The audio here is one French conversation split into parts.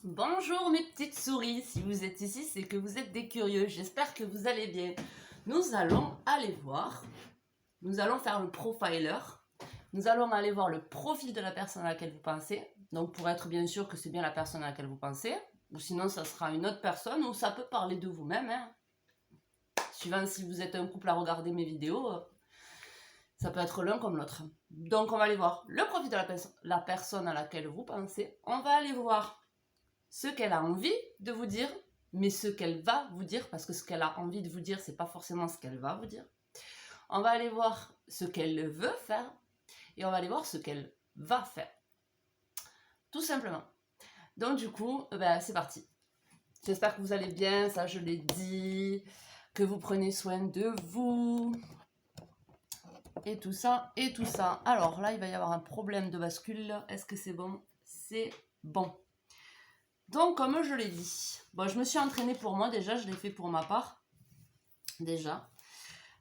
Bonjour mes petites souris, si vous êtes ici c'est que vous êtes des curieux, j'espère que vous allez bien. Nous allons aller voir, nous allons faire le profiler, nous allons aller voir le profil de la personne à laquelle vous pensez, donc pour être bien sûr que c'est bien la personne à laquelle vous pensez, ou sinon ça sera une autre personne, ou ça peut parler de vous-même, hein. Suivant si vous êtes un couple à regarder mes vidéos, ça peut être l'un comme l'autre. Donc on va aller voir le profil de la personne à laquelle vous pensez, on va aller voir ce qu'elle a envie de vous dire, mais ce qu'elle va vous dire, parce que ce qu'elle a envie de vous dire, c'est pas forcément ce qu'elle va vous dire. On va aller voir ce qu'elle veut faire, et on va aller voir ce qu'elle va faire. Tout simplement. Donc du coup, c'est parti. J'espère que vous allez bien, ça je l'ai dit, que vous prenez soin de vous, et tout ça, et tout ça. Alors là, il va y avoir un problème de bascule, est-ce que c'est bon? C'est bon. Donc, comme je l'ai dit, bon, je me suis entraînée pour moi déjà, je l'ai fait pour ma part, déjà,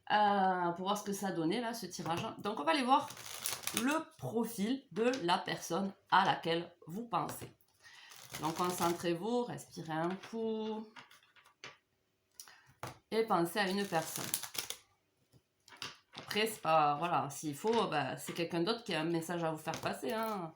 pour voir ce que ça donnait là, ce tirage. Donc, on va aller voir le profil de la personne à laquelle vous pensez. Donc, concentrez-vous, respirez un coup et pensez à une personne. Après, c'est pas, voilà, s'il faut, c'est quelqu'un d'autre qui a un message à vous faire passer, hein.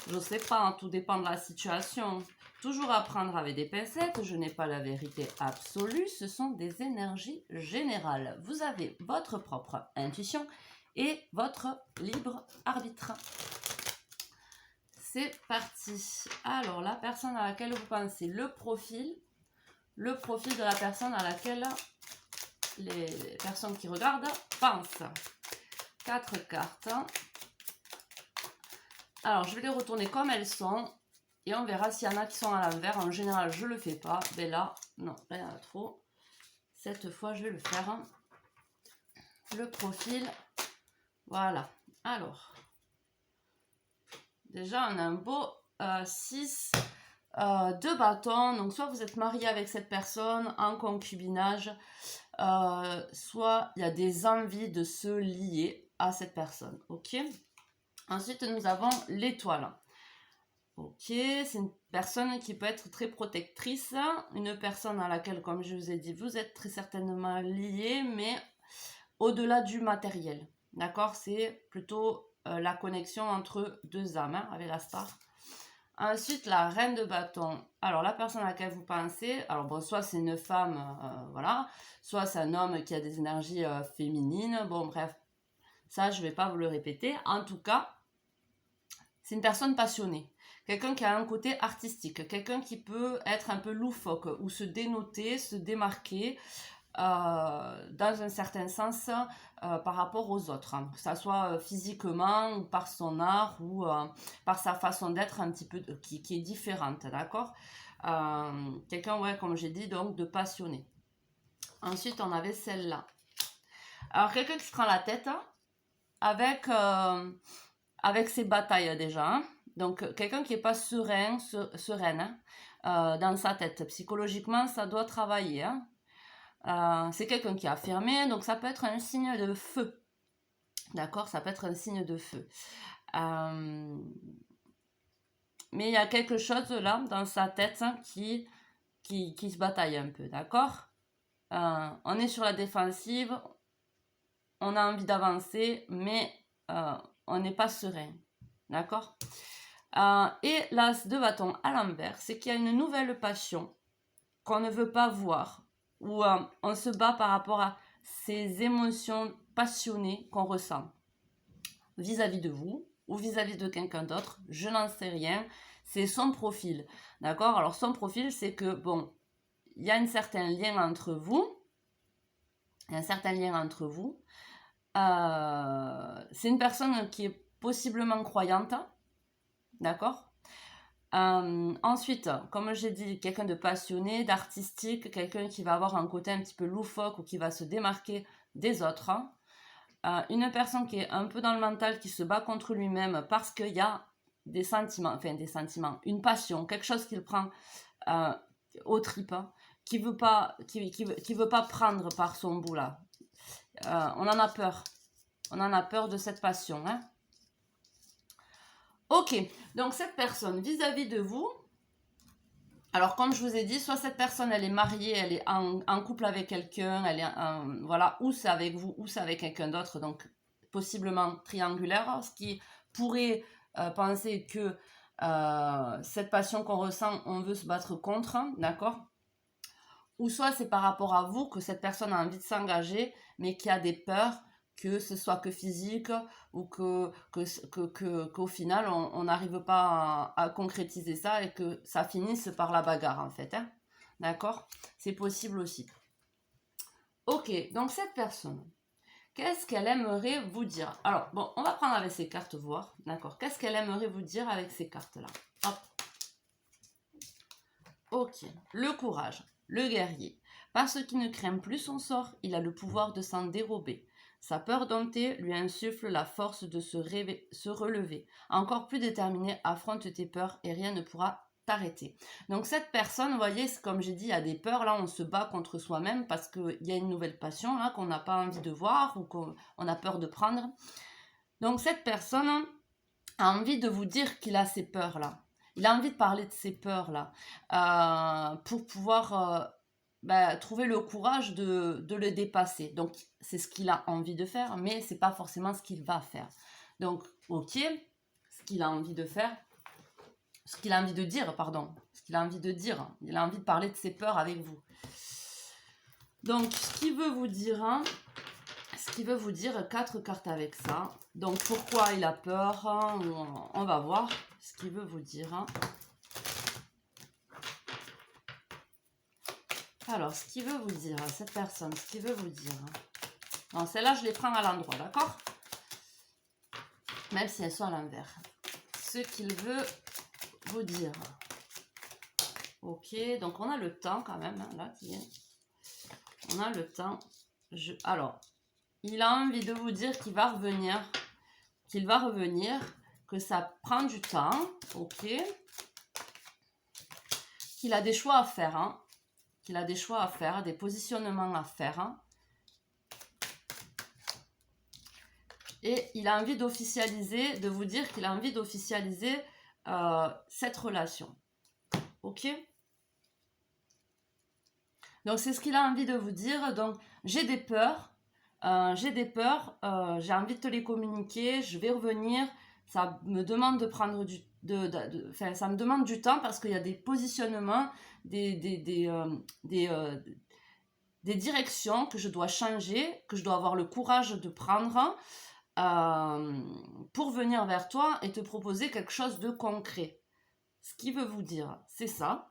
Je sais pas, hein, tout dépend de la situation. Toujours à prendre avec des pincettes, je n'ai pas la vérité absolue, ce sont des énergies générales. Vous avez votre propre intuition et votre libre arbitre. C'est parti. Alors, la personne à laquelle vous pensez, le profil de la personne à laquelle les personnes qui regardent pensent. 4 cartes. Alors, je vais les retourner comme elles sont. Et on verra s'il y en a qui sont à l'envers. En général, je ne le fais pas. Mais là, non, là, il y en a trop. Cette fois, je vais le faire. Le profil. Voilà. Alors, déjà, on a un beau 6 de bâtons. Donc, soit vous êtes marié avec cette personne en concubinage, soit il y a des envies de se lier à cette personne. Ok. Ensuite, nous avons l'étoile. Ok, c'est une personne qui peut être très protectrice, une personne à laquelle, comme je vous ai dit, vous êtes très certainement lié, mais au-delà du matériel. D'accord, c'est plutôt la connexion entre deux âmes, hein, avec la star. Ensuite, la reine de bâton. Alors, la personne à laquelle vous pensez, alors bon, soit c'est une femme, voilà, soit c'est un homme qui a des énergies féminines. Bon, bref, ça, je ne vais pas vous le répéter. En tout cas, c'est une personne passionnée. Quelqu'un qui a un côté artistique, quelqu'un qui peut être un peu loufoque ou se dénoter, se démarquer dans un certain sens par rapport aux autres, hein. Que ça soit physiquement ou par son art ou par sa façon d'être un petit peu qui est différente, d'accord. Quelqu'un, ouais, comme j'ai dit, donc de passionné. Ensuite, on avait celle-là. Alors, quelqu'un qui se prend la tête avec ses batailles déjà, hein. Donc, quelqu'un qui n'est pas sereine, dans sa tête. Psychologiquement, ça doit travailler, hein. C'est quelqu'un qui est affirmé, donc ça peut être un signe de feu. D'accord, ça peut être un signe de feu. Mais il y a quelque chose là, dans sa tête, hein, qui se bataille un peu, d'accord. On est sur la défensive, on a envie d'avancer, mais on n'est pas serein, d'accord. Et l'as de bâton à l'envers, c'est qu'il y a une nouvelle passion qu'on ne veut pas voir, où on se bat par rapport à ces émotions passionnées qu'on ressent vis-à-vis de vous ou vis-à-vis de quelqu'un d'autre, je n'en sais rien, c'est son profil, d'accord. Alors son profil, c'est que, bon, il y a un certain lien entre vous, c'est une personne qui est possiblement croyante, d'accord. Ensuite, comme j'ai dit, quelqu'un de passionné, d'artistique, quelqu'un qui va avoir un côté un petit peu loufoque ou qui va se démarquer des autres. Une personne qui est un peu dans le mental, qui se bat contre lui-même parce qu'il y a des sentiments, une passion, quelque chose qu'il prend aux tripes, qui veut pas prendre par son bout là. On en a peur de cette passion, hein. Ok, donc cette personne vis-à-vis de vous, Alors, comme je vous ai dit, soit cette personne, elle est mariée, elle est en couple avec quelqu'un, elle est voilà, ou c'est avec vous, ou c'est avec quelqu'un d'autre, donc possiblement triangulaire, ce qui pourrait penser que cette passion qu'on ressent, on veut se battre contre, d'accord? Ou soit c'est par rapport à vous que cette personne a envie de s'engager, mais qui a des peurs, que ce soit que physique, ou qu'au final, on n'arrive pas à concrétiser ça et que ça finisse par la bagarre, en fait. Hein. D'accord? C'est possible aussi. Ok, donc cette personne, qu'est-ce qu'elle aimerait vous dire? Alors, bon, on va prendre avec ces cartes, voir. D'accord? Qu'est-ce qu'elle aimerait vous dire avec ces cartes-là? Hop. Ok, le courage, le guerrier. Parce qu'il ne craint plus son sort, il a le pouvoir de s'en dérober. Sa peur domptée lui insuffle la force de se relever. Encore plus déterminé, affronte tes peurs et rien ne pourra t'arrêter. Donc cette personne, vous voyez, comme j'ai dit, il y a des peurs, là on se bat contre soi-même parce qu'il y a une nouvelle passion là qu'on n'a pas envie de voir ou qu'on a peur de prendre. Donc cette personne a envie de vous dire qu'il a ces peurs là. Il a envie de parler de ces peurs-là pour pouvoir trouver le courage de le dépasser. Donc, c'est ce qu'il a envie de faire, mais ce n'est pas forcément ce qu'il va faire. Donc, ok, ce qu'il a envie de faire, ce qu'il a envie de dire, pardon, ce qu'il a envie de dire. Il a envie de parler de ses peurs avec vous. Donc, ce qu'il veut vous dire, hein, ce qui veut vous dire 4 cartes avec ça. Donc, pourquoi il a peur, hein, on va voir ce qu'il veut vous dire. Hein. Alors, ce qu'il veut vous dire, cette personne, ce qu'il veut vous dire. Non, celle-là, je les prends à l'endroit, d'accord? Même si elles sont à l'envers. Ce qu'il veut vous dire. Ok, donc on a le temps quand même, hein, là, qui est. On a le temps. Alors, il a envie de vous dire qu'il va revenir, que ça prend du temps, ok? Qu'il a des choix à faire, hein? Qu'il a des choix à faire, des positionnements à faire. Hein. Et il a envie d'officialiser, de vous dire qu'il a envie d'officialiser cette relation. Ok? Donc, c'est ce qu'il a envie de vous dire. Donc, j'ai des peurs, j'ai envie de te les communiquer, je vais revenir. Ça me demande de prendre ça me demande du temps parce qu'il y a des positionnements, des directions que je dois changer, que je dois avoir le courage de prendre pour venir vers toi et te proposer quelque chose de concret. Ce qui veut vous dire, c'est ça.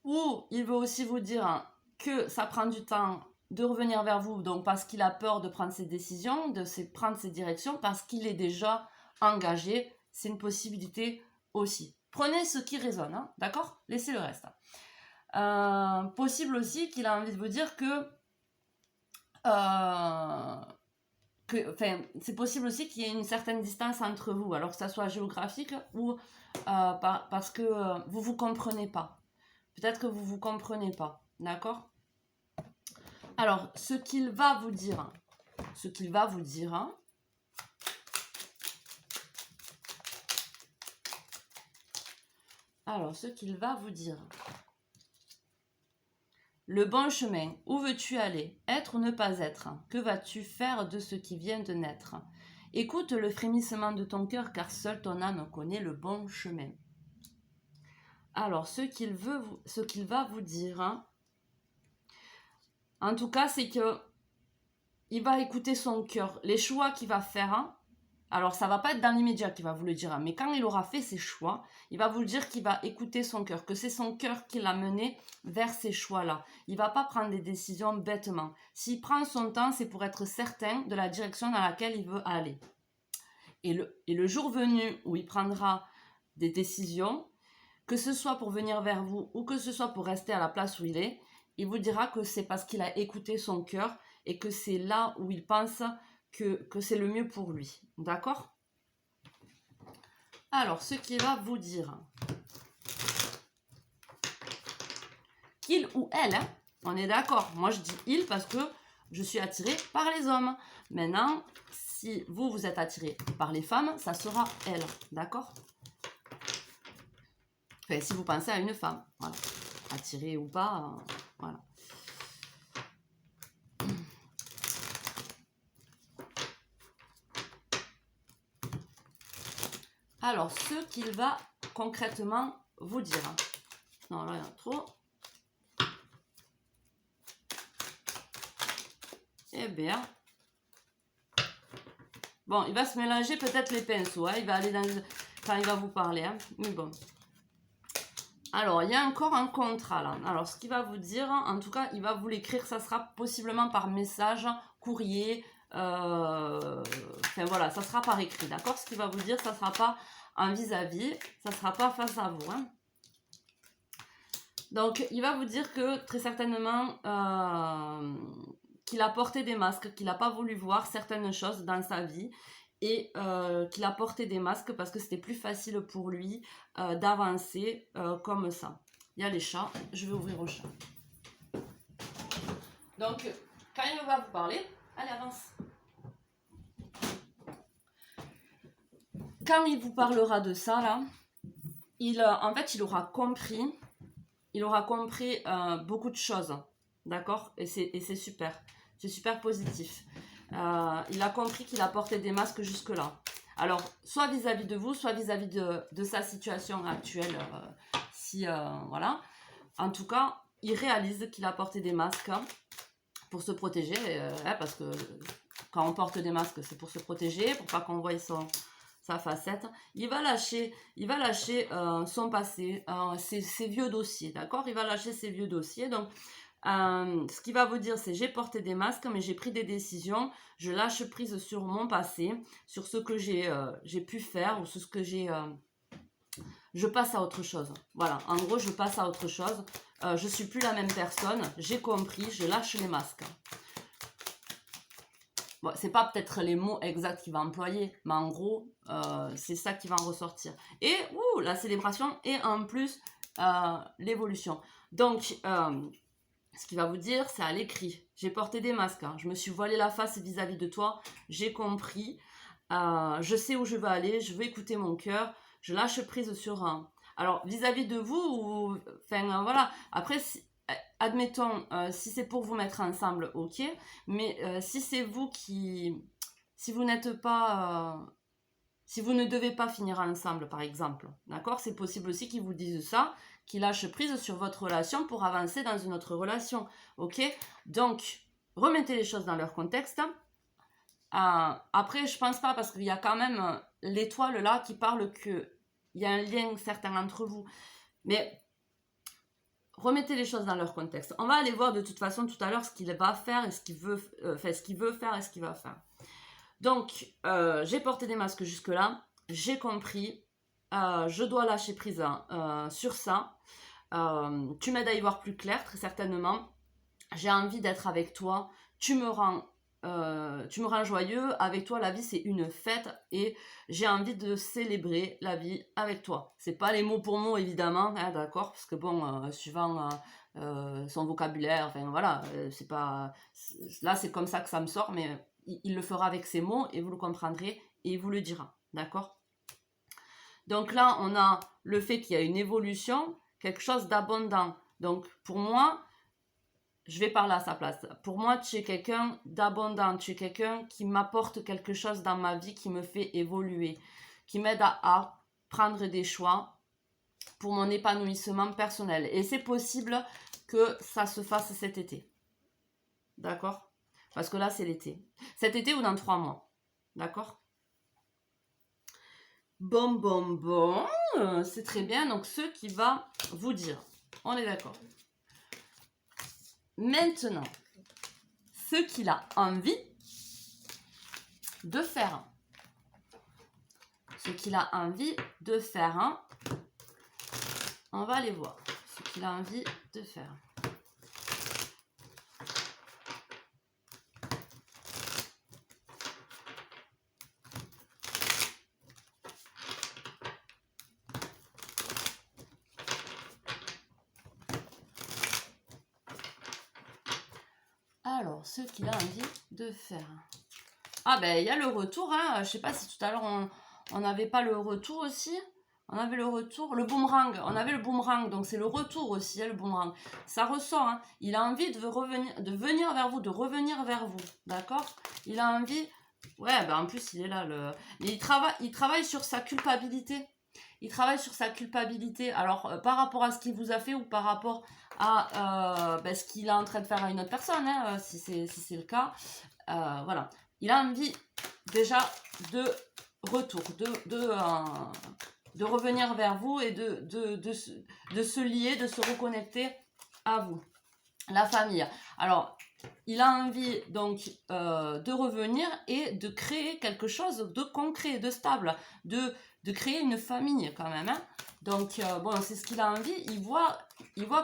Ou il veut aussi vous dire que ça prend du temps de revenir vers vous, donc parce qu'il a peur de prendre ses décisions, prendre ses directions, parce qu'il est déjà engagé. C'est une possibilité aussi. Prenez ce qui résonne, hein, d'accord? Laissez le reste. Possible aussi qu'il a envie de vous dire que c'est possible aussi qu'il y ait une certaine distance entre vous, alors que ça soit géographique ou parce que vous ne vous comprenez pas. Peut-être que vous ne vous comprenez pas, d'accord? Alors, ce qu'il va vous dire, Le bon chemin, où veux-tu aller? Être ou ne pas être? Que vas-tu faire de ce qui vient de naître? Écoute le frémissement de ton cœur, car seule ton âme connaît le bon chemin. Alors, ce qu'il va vous dire, hein, en tout cas, c'est que il va écouter son cœur. Les choix qu'il va faire, hein, alors ça va pas être dans l'immédiat qu'il va vous le dire, hein, mais quand il aura fait ses choix, il va vous le dire qu'il va écouter son cœur, que c'est son cœur qui l'a mené vers ces choix-là. Il va pas prendre des décisions bêtement. S'il prend son temps, c'est pour être certain de la direction dans laquelle il veut aller. Et le jour venu où il prendra des décisions, que ce soit pour venir vers vous ou que ce soit pour rester à la place où il vous dira que c'est parce qu'il a écouté son cœur et que c'est là où il pense que c'est le mieux pour lui. D'accord? Alors, ce qu'il va vous dire. Qu'il ou elle, hein, on est d'accord. Moi, je dis il parce que je suis attirée par les hommes. Maintenant, si vous êtes attiré par les femmes, ça sera elle. D'accord? Enfin, si vous pensez à une femme, voilà. Attirée ou pas, voilà. Alors, ce qu'il va concrètement vous dire. Non, là, il y en a trop. Eh bien, bon, il va se mélanger peut-être les pinceaux. Hein. Il va aller dans... Quand il va vous parler. Hein. Mais bon. Alors, il y a encore un contrat là. Alors, ce qu'il va vous dire, en tout cas, il va vous l'écrire. Ça sera possiblement par message, courrier. Enfin, voilà, ça sera par écrit. D'accord? Ce qu'il va vous dire, ça ne sera pas en vis-à-vis. Ça ne sera pas face à vous. Hein. Donc, il va vous dire que très certainement... qu'il a porté des masques, qu'il n'a pas voulu voir certaines choses dans sa vie et qu'il a porté des masques parce que c'était plus facile pour lui d'avancer comme ça. Il y a les chats, je vais ouvrir au chat. Donc, quand il va vous parler, allez, avance. Quand il vous parlera de ça, là, en fait, il aura compris beaucoup de choses, d'accord? Et c'est super. C'est super positif. Il a compris qu'il a porté des masques jusque-là. Alors, soit vis-à-vis de vous, soit vis-à-vis de sa situation actuelle. Voilà. En tout cas, il réalise qu'il a porté des masques pour se protéger. Parce que quand on porte des masques, c'est pour se protéger, pour pas qu'on voie sa facette. Il va lâcher son passé, ses vieux dossiers. D'accord? Il va lâcher ses vieux dossiers. Donc, ce qu'il va vous dire, c'est j'ai porté des masques, mais j'ai pris des décisions, je lâche prise sur mon passé, sur ce que j'ai pu faire ou sur ce que je passe à autre chose. Voilà, en gros, je passe à autre chose. Je suis plus la même personne, j'ai compris, je lâche les masques. Bon, c'est pas peut-être les mots exacts qu'il va employer, mais en gros, c'est ça qui va en ressortir. Et la célébration et en plus l'évolution. Donc, ce qu'il va vous dire, c'est à l'écrit. J'ai porté des masques, hein. Je me suis voilé la face vis-à-vis de toi, j'ai compris, je sais où je veux aller, je veux écouter mon cœur, je lâche prise sur un. Alors, vis-à-vis de vous, enfin, voilà, après, admettons, si c'est pour vous mettre ensemble, ok, mais si c'est vous si vous n'êtes pas... si vous ne devez pas finir ensemble, par exemple, d'accord, c'est possible aussi qu'ils vous disent ça, qu'ils lâchent prise sur votre relation pour avancer dans une autre relation, ok? Donc, remettez les choses dans leur contexte. Après, je pense pas, parce qu'il y a quand même l'étoile là qui parle qu'il y a un lien certain entre vous. Mais remettez les choses dans leur contexte. On va aller voir de toute façon tout à l'heure ce qu'il va faire et ce qu'il veut, ce qu'il veut faire et ce qu'il va faire. Donc, j'ai porté des masques jusque-là, j'ai compris, je dois lâcher prise sur ça. Tu m'aides à y voir plus clair, très certainement. J'ai envie d'être avec toi, tu me rends joyeux, avec toi la vie c'est une fête et j'ai envie de célébrer la vie avec toi. C'est pas les mots pour mots évidemment, hein, d'accord, parce que bon, suivant son vocabulaire, enfin voilà, c'est pas... Là c'est comme ça que ça me sort, mais il le fera avec ses mots et vous le comprendrez et il vous le dira, d'accord? Donc là, on a le fait qu'il y a une évolution, quelque chose d'abondant. Donc pour moi, je vais parler à sa place. Pour moi, tu es quelqu'un d'abondant, tu es quelqu'un qui m'apporte quelque chose dans ma vie, qui me fait évoluer, qui m'aide à prendre des choix pour mon épanouissement personnel. Et c'est possible que ça se fasse cet été. D'accord? Parce que là, c'est l'été. Cet été ou dans 3 mois. D'accord? Bon. C'est très bien. Donc, ce qui va vous dire. On est d'accord. Maintenant, ce qu'il a envie de faire. Ce qu'il a envie de faire. On va aller voir ce qu'il a envie de faire. Alors, ce qu'il a envie de faire. Ah ben, il y a le retour, hein. Je sais pas si tout à l'heure on n'avait pas le retour aussi. On avait le retour, le boomerang, on avait le boomerang, donc c'est le retour aussi, hein, le boomerang. Ça ressort, hein. Il a envie de venir vers vous, de revenir vers vous, d'accord? Il a envie, ouais, ben en plus il est là, mais il travaille sur sa culpabilité. Il travaille sur sa culpabilité, alors par rapport à ce qu'il vous a fait ou par rapport à ce qu'il est en train de faire à une autre personne, hein, si c'est le cas. Voilà. Il a envie déjà de retour, de revenir vers vous et de se lier, de se reconnecter à vous. La famille. Alors, il a envie donc de revenir et de créer quelque chose de concret, de stable, de créer une famille quand même. Hein. Donc, bon, c'est ce qu'il a envie. Il voit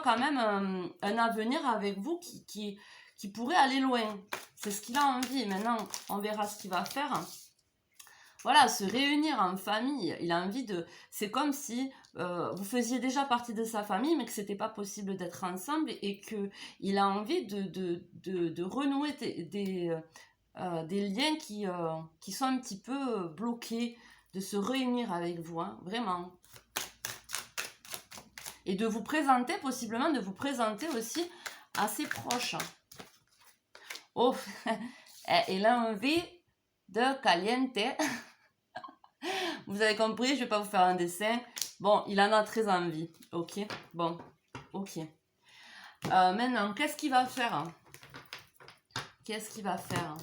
quand même un avenir avec vous qui pourrait aller loin. C'est ce qu'il a envie. Maintenant, on verra ce qu'il va faire. Voilà, se réunir en famille. Il a envie de... C'est comme si vous faisiez déjà partie de sa famille, mais que c'était pas possible d'être ensemble et qu'il a envie de renouer des liens qui sont un petit peu bloqués, de se réunir avec vous, hein, vraiment. Et de vous présenter, possiblement, de vous présenter aussi à ses proches. Oh, il a envie de caliente. Vous avez compris, je ne vais pas vous faire un dessin. Bon, il en a très envie. Ok, bon, ok. Maintenant, qu'est-ce qu'il va faire? Qu'est-ce qu'il va faire?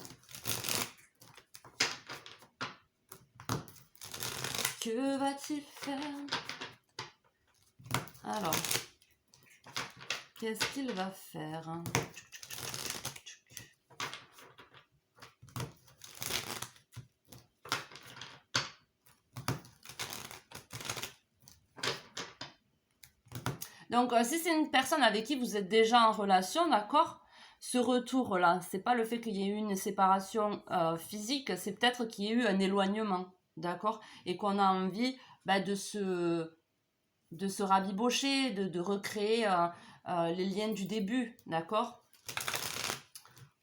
Que va-t-il faire? Alors, qu'est-ce qu'il va faire? Donc, si c'est une personne avec qui vous êtes déjà en relation, d'accord, ce retour-là, c'est pas le fait qu'il y ait eu une séparation physique, c'est peut-être qu'il y ait eu un éloignement, d'accord, et qu'on a envie de se rabibocher, de recréer les liens du début, d'accord,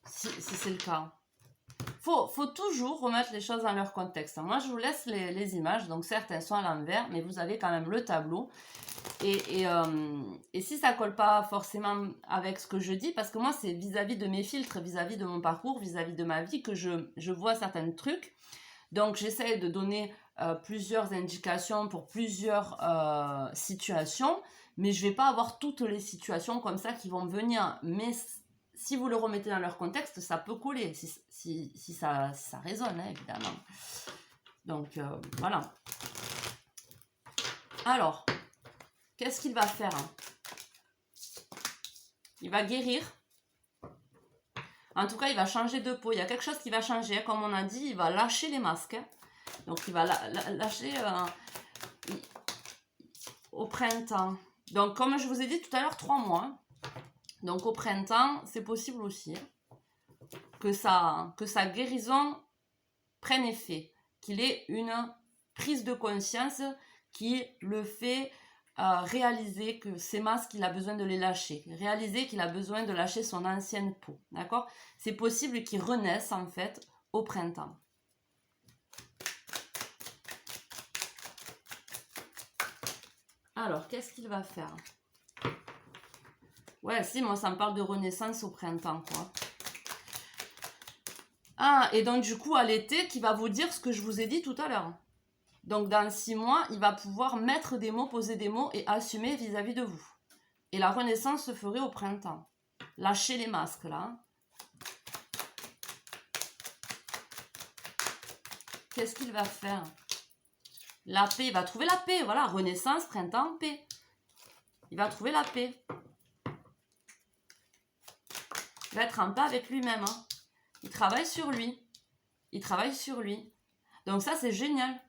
si c'est le cas. Faut toujours remettre les choses dans leur contexte. Moi, je vous laisse les images, donc certes, elles sont à l'envers, mais vous avez quand même le tableau. Et si ça colle pas forcément avec ce que je dis, parce que moi, c'est vis-à-vis de mes filtres, vis-à-vis de mon parcours, vis-à-vis de ma vie que je vois certains trucs. Donc, j'essaie de donner plusieurs indications pour plusieurs situations, mais je vais pas avoir toutes les situations comme ça qui vont venir. Mais si vous le remettez dans leur contexte, ça peut coller, si ça résonne, hein, évidemment. Donc, voilà. Alors, qu'est-ce qu'il va faire? Il va guérir. En tout cas, il va changer de peau. Il y a quelque chose qui va changer. Comme on a dit, il va lâcher les masques. Donc, il va lâcher au printemps. Donc, comme je vous ai dit tout à l'heure, 3 mois. Donc, au printemps, c'est possible aussi que sa guérison prenne effet. Qu'il ait une prise de conscience qui le fait réaliser que ces masques, il a besoin de les lâcher. Réaliser qu'il a besoin de lâcher son ancienne peau. D'accord? C'est possible qu'il renaisse, en fait, au printemps. Alors, qu'est-ce qu'il va faire? Ouais, si, moi, ça me parle de renaissance au printemps, quoi. Ah, et donc, du coup, à l'été, qui va vous dire ce que je vous ai dit tout à l'heure. Donc, dans 6 mois, il va pouvoir mettre des mots, poser des mots et assumer vis-à-vis de vous. Et la renaissance se ferait au printemps. Lâchez les masques, là. Qu'est-ce qu'il va faire? La paix, il va trouver la paix. Voilà, renaissance, printemps, paix. Il va trouver la paix. Il va être en paix avec lui-même. Hein. Il travaille sur lui. Il travaille sur lui. Donc ça, c'est génial.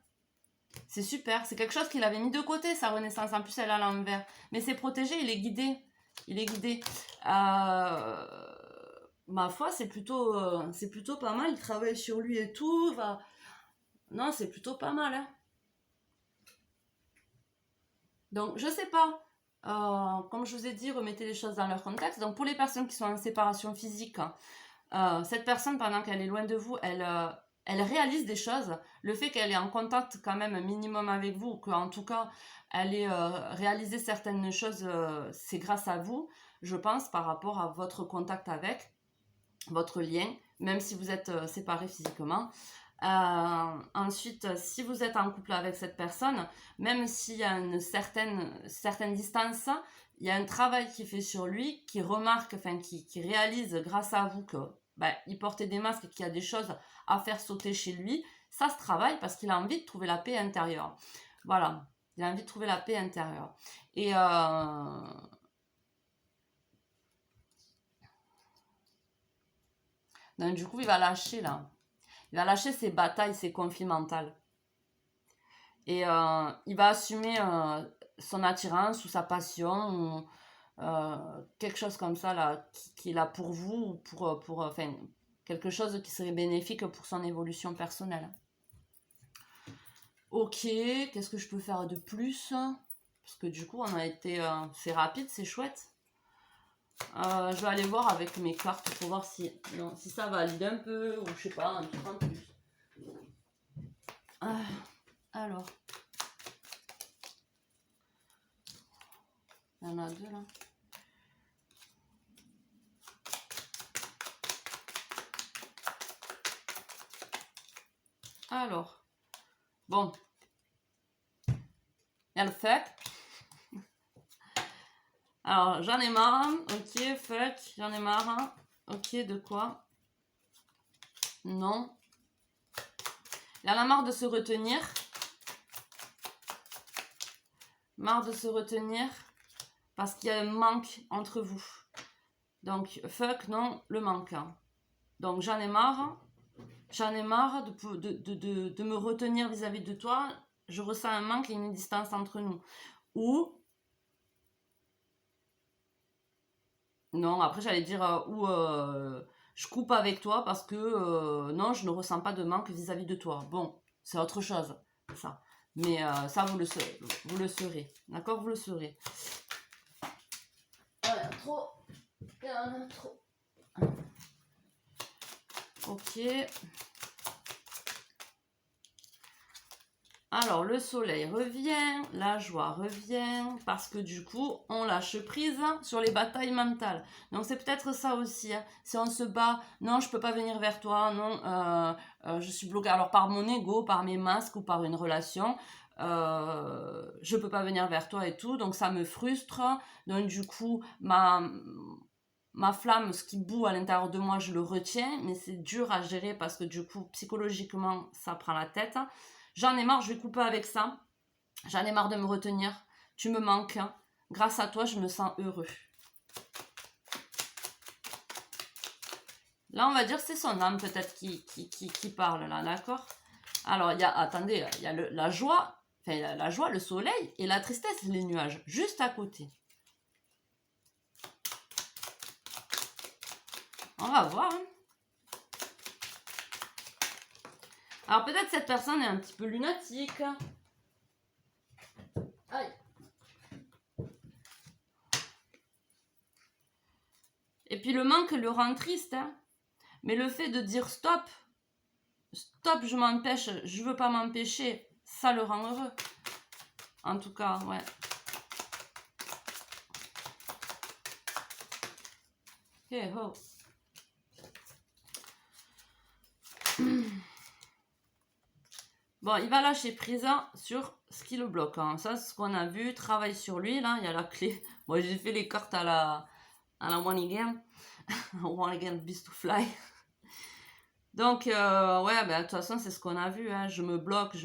C'est super. C'est quelque chose qu'il avait mis de côté, sa renaissance. En plus, elle est à l'envers. Mais c'est protégé, il est guidé. Il est guidé. Ma foi, c'est plutôt pas mal. Il travaille sur lui et tout. Non, c'est plutôt pas mal. Hein. Donc, je sais pas. Comme je vous ai dit, remettez les choses dans leur contexte. Donc, pour les personnes qui sont en séparation physique, cette personne, pendant qu'elle est loin de vous, elle elle réalise des choses. Le fait qu'elle est en contact quand même un minimum avec vous, qu'en tout cas, elle ait réalisé certaines choses, c'est grâce à vous, je pense, par rapport à votre contact avec, votre lien, même si vous êtes séparés physiquement. Ensuite, si vous êtes en couple avec cette personne, même s'il y a une certaine distance, il y a un travail qui est fait sur lui, qui remarque, enfin qui réalise grâce à vous que il portait des masques et qu'il y a des choses à faire sauter chez lui. Ça se travaille parce qu'il a envie de trouver la paix intérieure. Voilà, il a envie de trouver la paix intérieure. Et donc, du coup, il va lâcher là. Il va lâcher ses batailles, ses conflits mentaux. Et il va assumer son attirance ou sa passion ou quelque chose comme ça là, qu'il a pour vous ou pour quelque chose qui serait bénéfique pour son évolution personnelle. Ok, qu'est-ce que je peux faire de plus? Parce que du coup, on a été... c'est rapide, c'est chouette. Je vais aller voir avec mes cartes pour voir si ça valide un peu ou je sais pas, un truc en plus. Alors. Il y en a deux là. Alors. Bon. Il y a le fuck. Alors, j'en ai marre. Ok, fuck. J'en ai marre. Ok, de quoi? Non. Il en a marre de se retenir. Marre de se retenir. Parce qu'il y a un manque entre vous. Donc, fuck, non, le manque. Donc, j'en ai marre. J'en ai marre de me retenir vis-à-vis de toi. Je ressens un manque et une distance entre nous. Ou... Non, après j'allais dire je coupe avec toi parce que non, je ne ressens pas de manque vis-à-vis de toi. Bon, c'est autre chose, ça. Mais ça, vous le serez. D'accord, vous le serez. Il y en a trop. Il y en a trop. Ok. Alors, le soleil revient, la joie revient, parce que du coup, on lâche prise sur les batailles mentales. Donc, c'est peut-être ça aussi. Hein. Si on se bat, non, je peux pas venir vers toi, non, je suis bloquée. Alors, par mon ego, par mes masques ou par une relation, je peux pas venir vers toi et tout. Donc, ça me frustre. Donc, du coup, ma flamme, ce qui bout à l'intérieur de moi, je le retiens, mais c'est dur à gérer parce que du coup, psychologiquement, ça prend la tête. J'en ai marre, je vais couper avec ça. J'en ai marre de me retenir. Tu me manques. Grâce à toi, je me sens heureux. Là, on va dire c'est son âme peut-être qui parle là, d'accord? Alors, il y a, attendez, il y a la joie, la joie, le soleil, et la tristesse, les nuages, juste à côté. On va voir. Hein. Alors peut-être cette personne est un petit peu lunatique. Aïe. Et puis le manque le rend triste. Hein. Mais le fait de dire stop, stop, je m'empêche, je veux pas m'empêcher, ça le rend heureux. En tout cas, ouais. Hey ho. Bon, il va lâcher prise sur ce qui le bloque. Hein. Ça, c'est ce qu'on a vu. Travaille sur lui, là. Il y a la clé. Moi, j'ai fait les cartes à la one again. One again, beast to fly. Donc, ouais, de toute façon, c'est ce qu'on a vu. Hein. Je me bloque.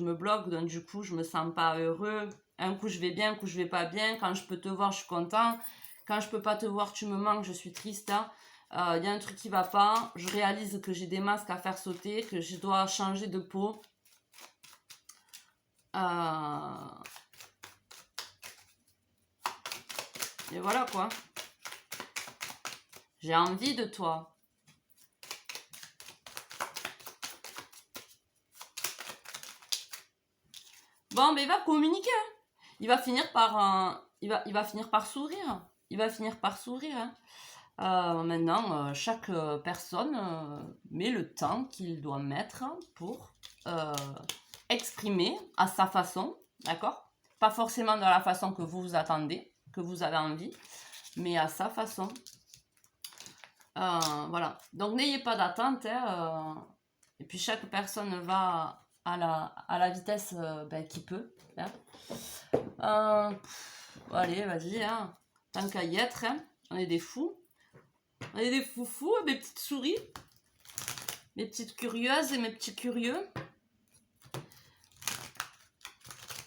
Donc, du coup, je me sens pas heureux. Un coup, je vais bien, un coup, je vais pas bien. Quand je peux te voir, je suis content. Quand je peux pas te voir, tu me manques, je suis triste. Il y a un truc qui va pas. Je réalise que j'ai des masques à faire sauter, que je dois changer de peau. Et voilà quoi. J'ai envie de toi. Bon, mais il va communiquer. Hein. Il va finir par il va finir par sourire. Il va finir par sourire. Hein. Maintenant, chaque personne met le temps qu'il doit mettre pour exprimer à sa façon, d'accord? Pas forcément dans la façon que vous vous attendez, que vous avez envie, mais à sa façon. Voilà, donc n'ayez pas d'attente, hein, et puis chaque personne va à la vitesse qu'il peut. Hein. Allez, vas-y, hein. Tant qu'à y être, hein. On est des fous. On est des foufous, mes petites souris, mes petites curieuses et mes petits curieux.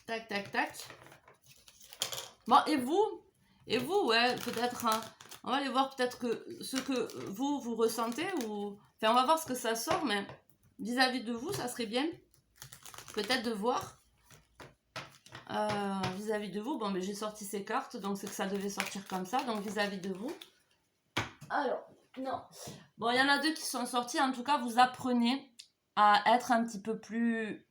Tac, tac, tac. Bon, et vous, ouais, peut-être, hein, on va aller voir peut-être que ce que vous ressentez, ou... Enfin, on va voir ce que ça sort, mais vis-à-vis de vous, ça serait bien, peut-être de voir. Vis-à-vis de vous, bon, mais j'ai sorti ces cartes, donc c'est que ça devait sortir comme ça, donc vis-à-vis de vous. Alors, non. Bon, il y en a deux qui sont sortis, en tout cas, vous apprenez à être un petit peu plus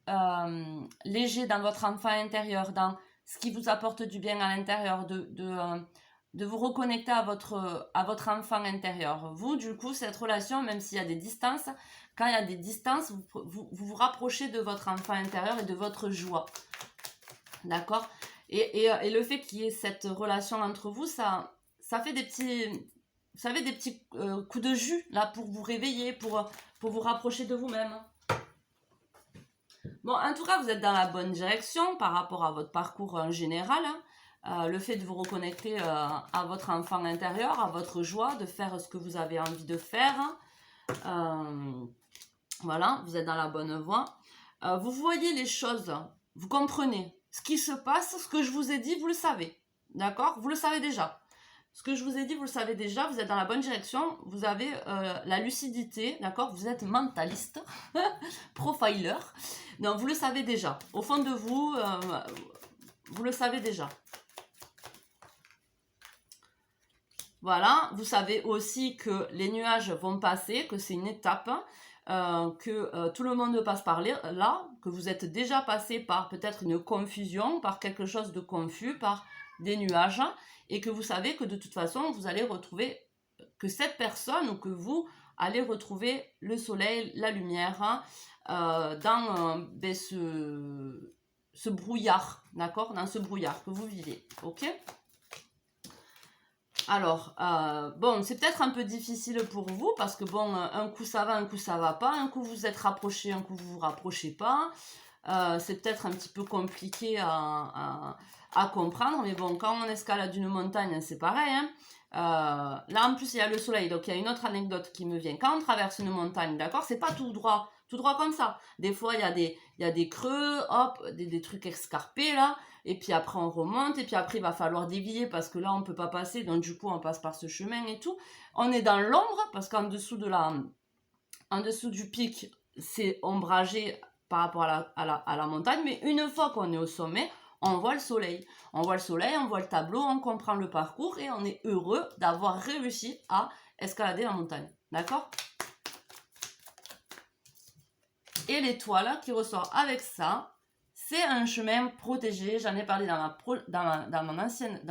léger dans votre enfant intérieur, dans ce qui vous apporte du bien à l'intérieur, de vous reconnecter à votre enfant intérieur. Vous, du coup, cette relation, même s'il y a des distances, quand il y a des distances, vous rapprochez de votre enfant intérieur et de votre joie. D'accord ? Et le fait qu'il y ait cette relation entre vous, ça fait des petits... Vous savez, des petits coups de jus, là, pour vous réveiller, pour vous rapprocher de vous-même. Bon, en tout cas, vous êtes dans la bonne direction par rapport à votre parcours en général. Hein. Le fait de vous reconnecter à votre enfant intérieur, à votre joie, de faire ce que vous avez envie de faire. Voilà, vous êtes dans la bonne voie. Vous voyez les choses, vous comprenez ce qui se passe, ce que je vous ai dit, vous le savez. D'accord ? Vous le savez déjà. Ce que je vous ai dit, vous le savez déjà, vous êtes dans la bonne direction, vous avez la lucidité, d'accord ? Vous êtes mentaliste, profiler, donc vous le savez déjà. Au fond de vous, vous le savez déjà. Voilà, vous savez aussi que les nuages vont passer, que c'est une étape, que tout le monde passe par là, que vous êtes déjà passé par peut-être une confusion, par quelque chose de confus, par des nuages, et que vous savez que de toute façon, vous allez retrouver, que cette personne ou que vous allez retrouver le soleil, la lumière, dans ce brouillard, d'accord ? Dans ce brouillard que vous vivez, ok ? Alors, bon, c'est peut-être un peu difficile pour vous parce que bon, un coup ça va, un coup ça va pas, un coup vous êtes rapproché, un coup vous vous rapprochez pas. C'est peut-être un petit peu compliqué à comprendre, mais bon, quand on escalade une montagne, c'est pareil. Hein. Là, en plus, il y a le soleil, donc il y a une autre anecdote qui me vient. Quand on traverse une montagne, d'accord, c'est pas tout droit comme ça. Des fois, il y a des creux, hop, des trucs escarpés là. Et puis après on remonte, et puis après il va falloir dévier parce que là on peut pas passer, donc du coup on passe par ce chemin et tout. On est dans l'ombre parce qu'en dessous en dessous du pic, c'est ombragé par rapport à la montagne, mais une fois qu'on est au sommet, on voit le soleil. On voit le soleil, on voit le tableau, on comprend le parcours et on est heureux d'avoir réussi à escalader la montagne. D'accord ? Et l'étoile qui ressort avec ça, c'est un chemin protégé, j'en ai parlé dans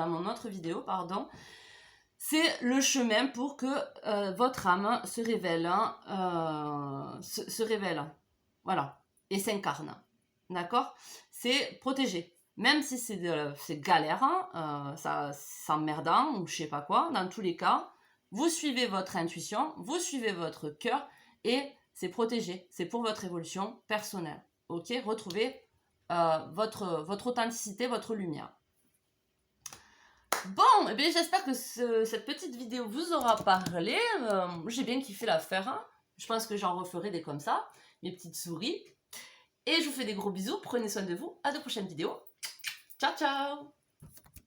mon autre vidéo, pardon. C'est le chemin pour que votre âme se révèle, se révèle, voilà, et s'incarne, d'accord ? C'est protégé, même si c'est galère, ça s'emmerdant ou je sais pas quoi, dans tous les cas, vous suivez votre intuition, vous suivez votre cœur et c'est protégé, c'est pour votre évolution personnelle, ok ? Retrouvez votre authenticité, votre lumière. Bon, eh bien, j'espère que cette petite vidéo vous aura parlé. J'ai bien kiffé la faire. Hein. Je pense que j'en referai des comme ça, mes petites souris. Et je vous fais des gros bisous. Prenez soin de vous. À de prochaines vidéos. Ciao, ciao!